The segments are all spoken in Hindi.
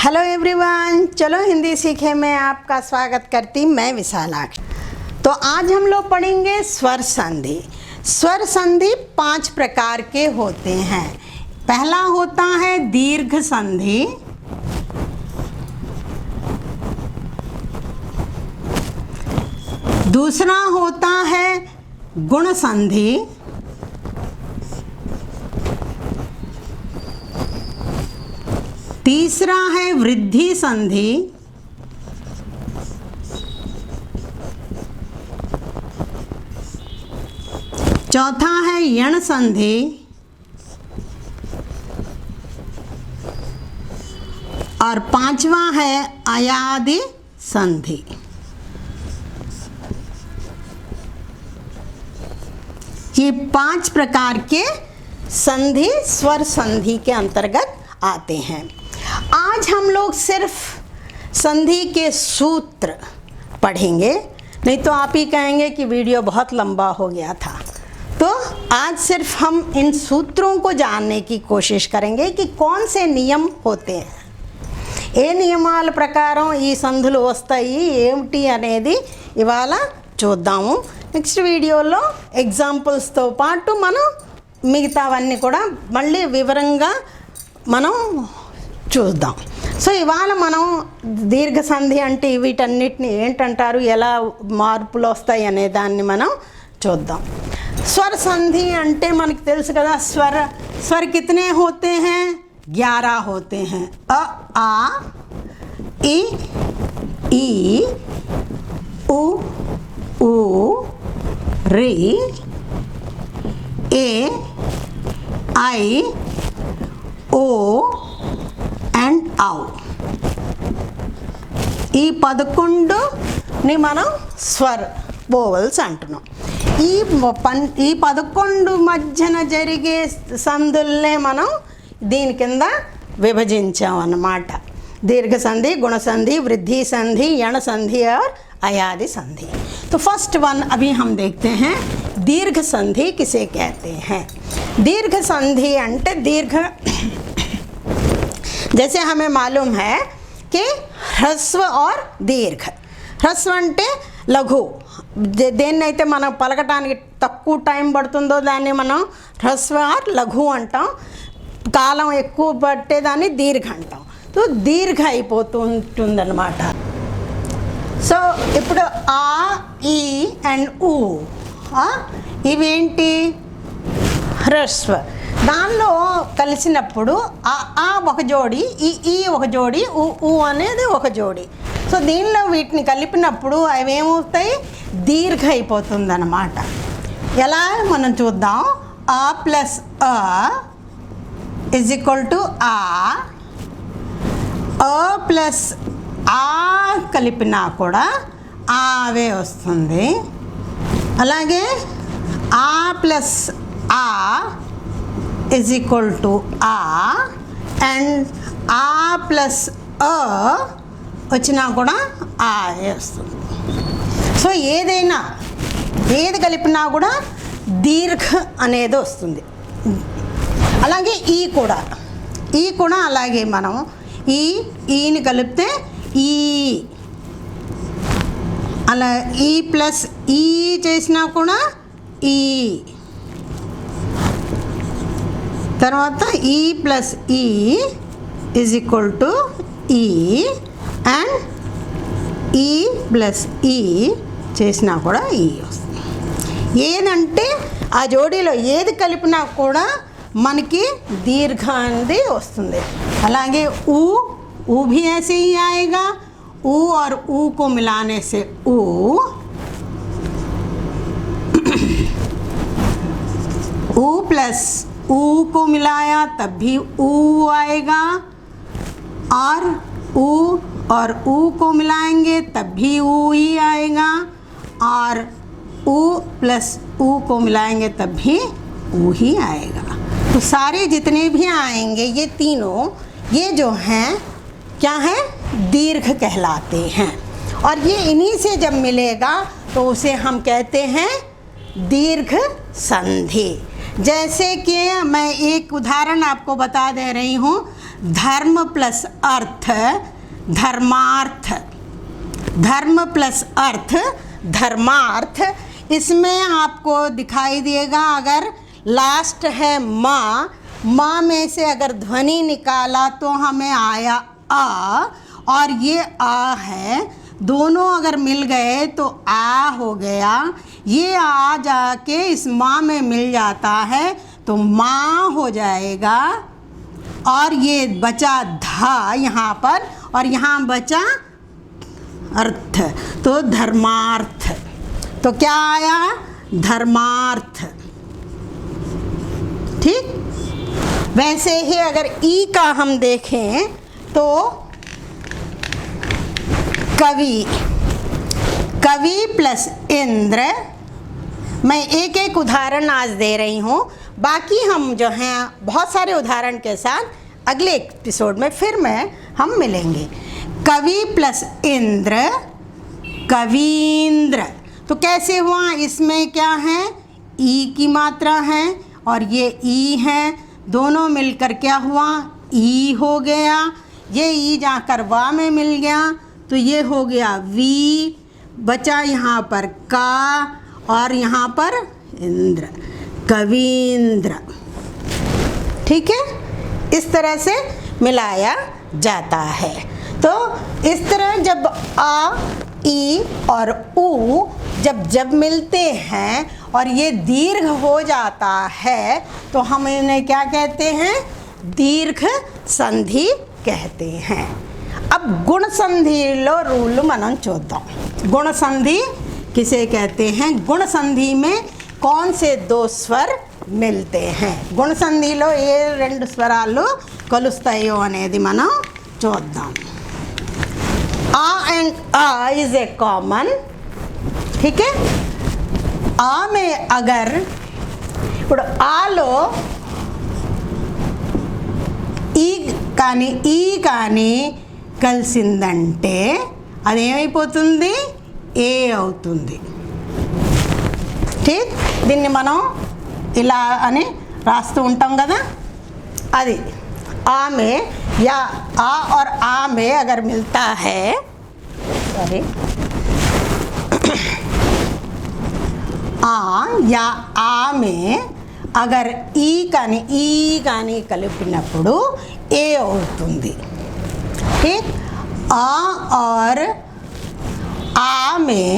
हेलो एवरीवन, चलो हिंदी सीखे में आपका स्वागत करती मैं विशालाक्ष। तो आज हम लोग पढ़ेंगे स्वर संधि। स्वर संधि 5 प्रकार के होते हैं। पहला होता है दीर्घ संधि, दूसरा होता है गुण संधि, तीसरा है वृद्धि संधि, चौथा है यण संधि और पांचवा है अयादि संधि। ये 5 प्रकार के संधि स्वर संधि के अंतर्गत आते हैं। आज हम लोग सिर्फ संधि के सूत्र पढ़ेंगे, नहीं तो आप ही कहेंगे कि वीडियो बहुत लंबा हो गया था। तो आज सिर्फ हम इन सूत्रों को जानने की कोशिश करेंगे कि कौन से नियम होते हैं। ఏ నియమాల ప్రకారం ఈ సంధులు వస్తాయి ఏమిటి అనేది ఇవాళ చూద్దాము। నెక్స్ట్ వీడియోలో ఎగ్జాంపుల్స్తో పాటు మనం మిగతావన్నీ కూడా మళ్ళీ వివరంగా మనం చూద్దాం। సో ఇవాళ మనం దీర్ఘ సంధి అంటే వీటన్నిటిని ఏంటంటారు, ఎలా మార్పులు వస్తాయి అనే దాన్ని మనం చూద్దాం। स्वर संधि अंटे मन तेलुसु कदा, स्वर कितने होते हैं? 11 होते हैं। अ आ इ ई उ ऊ ऋ ए आई ओ एंड औ। ఈ 11ని మనం స్వర్ వోవెల్స్ అంటున్నాం। ఈ 11 మధ్యన జరిగే సంధుల్నే మనం దీని కింద విభజించాం అన్నమాట। दीर्घ संधि, गुण संधि, वृद्धि संधि, यण संधि और अयादि संधि। तो फर्स्ट वन अभी हम देखते हैं, दीर्घ संधि किसे कहते हैं। दीर्घ संधि अंटे दीर्घ, जैसे हमें मालूम है कि ह्रस्व और दीर्घ। ह्रस्व అంటే లఘు, దేన్నైతే మనం పలకటానికి తక్కువ టైం పడుతుందో దాన్ని మనం హ్రస్వ ఆర్ లఘు అంటాం, కాలం ఎక్కువ పట్టేదాన్ని దీర్ఘ అంటాం। సో దీర్ఘ అయిపోతూ ఉంటుందన్నమాట। సో ఇప్పుడు ఆ ఈ అండ్ ఊ ఇవేంటి హ్రస్వ, దానిలో కలిసినప్పుడు ఆ ఒక జోడి, ఈ ఒక జోడి, ఊ అనేది ఒక జోడి। సో దీనిలో వీటిని కలిపినప్పుడు అవి ఏమవుతాయి, దీర్ఘ అయిపోతుందన్నమాట। ఎలా మనం చూద్దాం, ఆ plus a is equal to ఆ, అ ప్లస్ ఆ కలిపినా కూడా ఆవే వస్తుంది। అలాగే ఆ ప్లస్ ఆ ఇజ్ ఈక్వల్ టు ఆ అండ్ ఆ ప్లస్ అ వచ్చినా కూడా ఆవే వస్తుంది। సో ఏదైనా ఏది కలిపినా కూడా దీర్ఘ అనేది వస్తుంది। అలాగే ఈ కూడా అలాగే మనం ఈని కలిపితే ఈ, అలా ఈ ప్లస్ ఈ చేసినా కూడా ఈ, తర్వాత ఈ ప్లస్ ఈ ఈజ్ ఈక్వల్ టు ఈ అండ్ ఈ ప్లస్ ఈ చేసినా కూడా ఈ వస్తుంది। ఏదంటే ఆ జోడీలో ఏది కలిపినా కూడా మనకి దీర్ఘ అనేది వస్తుంది। అలాగే ऊ भी ऐसे ही आएगा, ऊ और ऊ को मिलाने से ऊ, ऊ प्लस ऊ को मिलाया तब भी ऊ आएगा, और ऊ को मिलाएंगे तब भी ऊ ही आएगा, और ऊ प्लस ऊ को मिलाएंगे तब भी ऊ ही आएगा। तो सारे जितने भी आएंगे ये तीनों, ये जो हैं क्या है, दीर्घ कहलाते हैं। और ये इन्हीं से जब मिलेगा तो उसे हम कहते हैं दीर्घ संधि। जैसे कि मैं एक उदाहरण आपको बता दे रही हूँ, धर्म प्लस अर्थ धर्मार्थ, धर्म प्लस अर्थ धर्मार्थ। इसमें आपको दिखाई देगा अगर लास्ट है माँ, माँ में से अगर ध्वनि निकाला तो हमें आया आ, और ये आ है, दोनों अगर मिल गए तो आ हो गया। ये आ जाके इस माँ में मिल जाता है तो माँ हो जाएगा, और ये बचा धा यहाँ पर, और यहाँ बचा अर्थ, तो धर्मार्थ। तो क्या आया? धर्मार्थ। ठीक। वैसे ही अगर ई का हम देखें तो कवि, कवि प्लस इंद्र। मैं एक एक उदाहरण आज दे रही हूँ, बाकी हम जो हैं बहुत सारे उदाहरण के साथ अगले एपिसोड में फिर हम मिलेंगे। कवि प्लस इंद्र कवींद्र। तो कैसे हुआ? इसमें क्या है? ई की मात्रा है और ये ई है, दोनों मिलकर क्या हुआ? ई हो गया। ये ई जाकर वा में मिल गया तो ये हो गया वी, बचा यहाँ पर का और यहाँ पर इंद्र, कवींद्र। ठीक है, इस तरह से मिलाया जाता है। तो इस तरह जब आ, ई और ऊ जब मिलते हैं और ये दीर्घ हो जाता है तो हम इन्हें क्या कहते हैं? दीर्घ संधि कहते हैं। अब गुण संधि लो रूल मनन चूद्दाम। गुण संधि किसे कहते हैं? गुण संधि में कौन से दो स्वर मिलते हैं? गुण संधिలో ఏ రెండు స్వరాలు కలుస్తాయో అనేది మనం చూద్దాం। A and A is a common. ठीक है, आ में अगर ఇప్పుడు ఆలో ఈ కానీ కలిసిందంటే అదేమైపోతుంది? ఏ అవుతుంది। ठीक, దీన్ని మనం ఇలా అని రాస్తూ ఉంటాం కదా, అది आ में या आ और आ में अगर मिलता है, सॉरी, आ या आ में अगर ఈ కానీ కలిపినప్పుడు ఏ అవుతుంది। ठीक, आ और आ में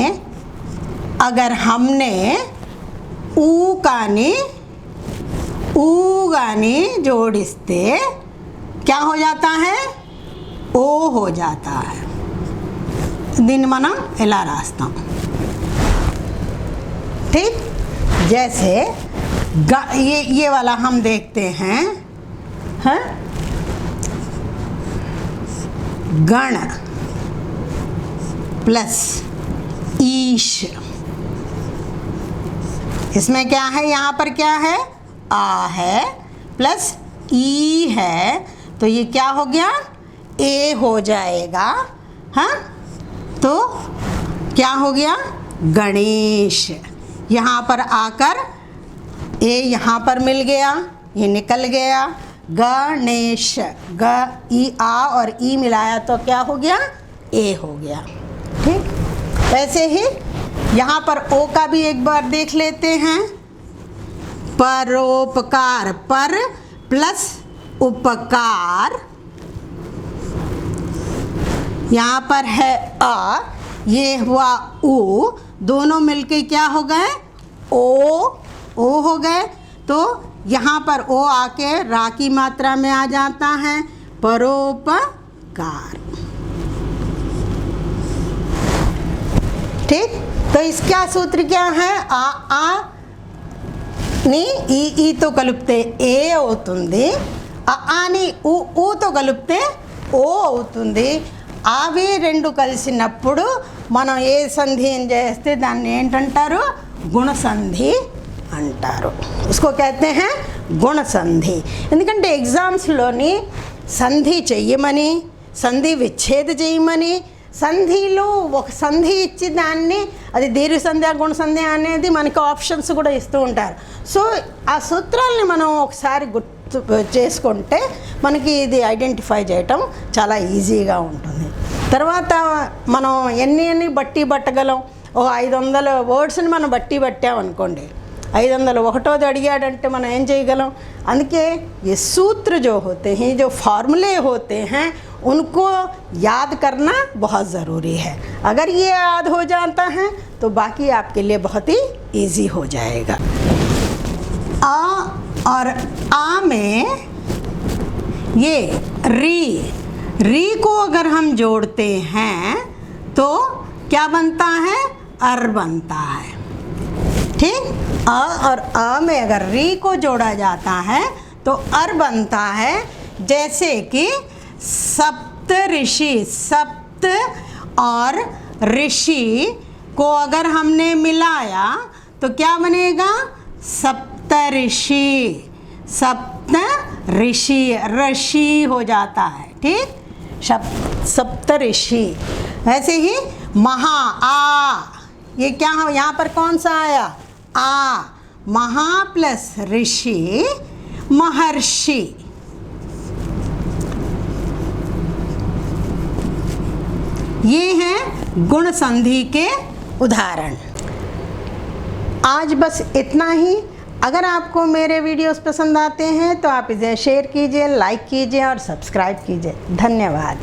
अगर हमने ऊ गानी जोड़िस्ते क्या हो जाता है? ओ हो जाता है। दिन मना इला रास्ता। ठीक, जैसे ये वाला हम देखते हैं, हाँ? गण प्लस ईश। इसमें क्या है? यहाँ पर क्या है? आ है प्लस ई है, तो ये क्या हो गया? ए हो जाएगा। हाँ, तो क्या हो गया? गणेश। यहाँ पर आकर ए यहाँ पर मिल गया, ये निकल गया, गणेश। ग ई आ और ई मिलाया तो क्या हो गया? ए हो गया। ठीक, वैसे ही यहाँ पर ओ का भी एक बार देख लेते हैं। परोपकार, पर प्लस उपकार, यहाँ पर है अ, ये हुआ ऊ, दोनों मिलके क्या हो गए? ओ हो गए। तो यहाँ पर ओ आके रा की मात्रा में आ जाता है, परोपकार। ठीक, तो इसका सूत्र क्या है? आ नी ఈ తో కలిపితే ఏ అవుతుంది, అని ఊతో కలిపితే ఓ అవుతుంది। అవి రెండు కలిసినప్పుడు మనం ఏ సంధి చేస్తే దాన్ని ఏంటంటారు? గుణ సంధి అంటారు। उसको कहते हैं గుణ సంధి। ఎందుకంటే ఎగ్జామ్స్లోని సంధి చెయ్యమని, సంధి విచ్ఛేద చేయమని, సంధిలో ఒక సంధి ఇచ్చి దాన్ని అది దీర్ఘ సంధి గుణ సంధి అనేది మనకి ఆప్షన్స్ కూడా ఇస్తూ ఉంటారు। సో ఆ సూత్రాలని మనం ఒకసారి చేసుకుంటే మనకి ఇది ఐడెంటిఫై చేయటం చాలా ఈజీగా ఉంటుంది. తర్వాత మనం ఎన్ని బట్టి పట్టగలం, ఓ 500 వర్డ్స్ని మనం బట్టి పట్టామనుకోండి, 501వ అడిగాడంటే మనం ఏం చేయగలం. అందుకే ये सूत्र जो होते हैं, जो फार्मूले होते हैं, उनको याद करना बहुत ज़रूरी है. अगर ये याद हो जाता है तो बाकी आपके लिए बहुत ही ईजी हो जाएगा. आ और आ में ये री को अगर हम जोड़ते हैं तो क्या बनता है, अर बनता है. ठीक, अ और अ में अगर री को जोड़ा जाता है तो अर बनता है. जैसे कि सप्त ऋषि, सप्त और ऋषि को अगर हमने मिलाया तो क्या बनेगा, सप्तऋषि. सप्त ऋषि, ऋषि हो जाता है. ठीक, सप्तऋषि. वैसे ही महा, आ, ये क्या है, यहाँ पर कौन सा आया, आ. महा प्लस ऋषि, महर्षि. ये हैं गुण संधि के उदाहरण. आज बस इतना ही. अगर आपको मेरे वीडियोस पसंद आते हैं तो आप इसे शेयर कीजिए, लाइक कीजिए और सब्सक्राइब कीजिए. धन्यवाद.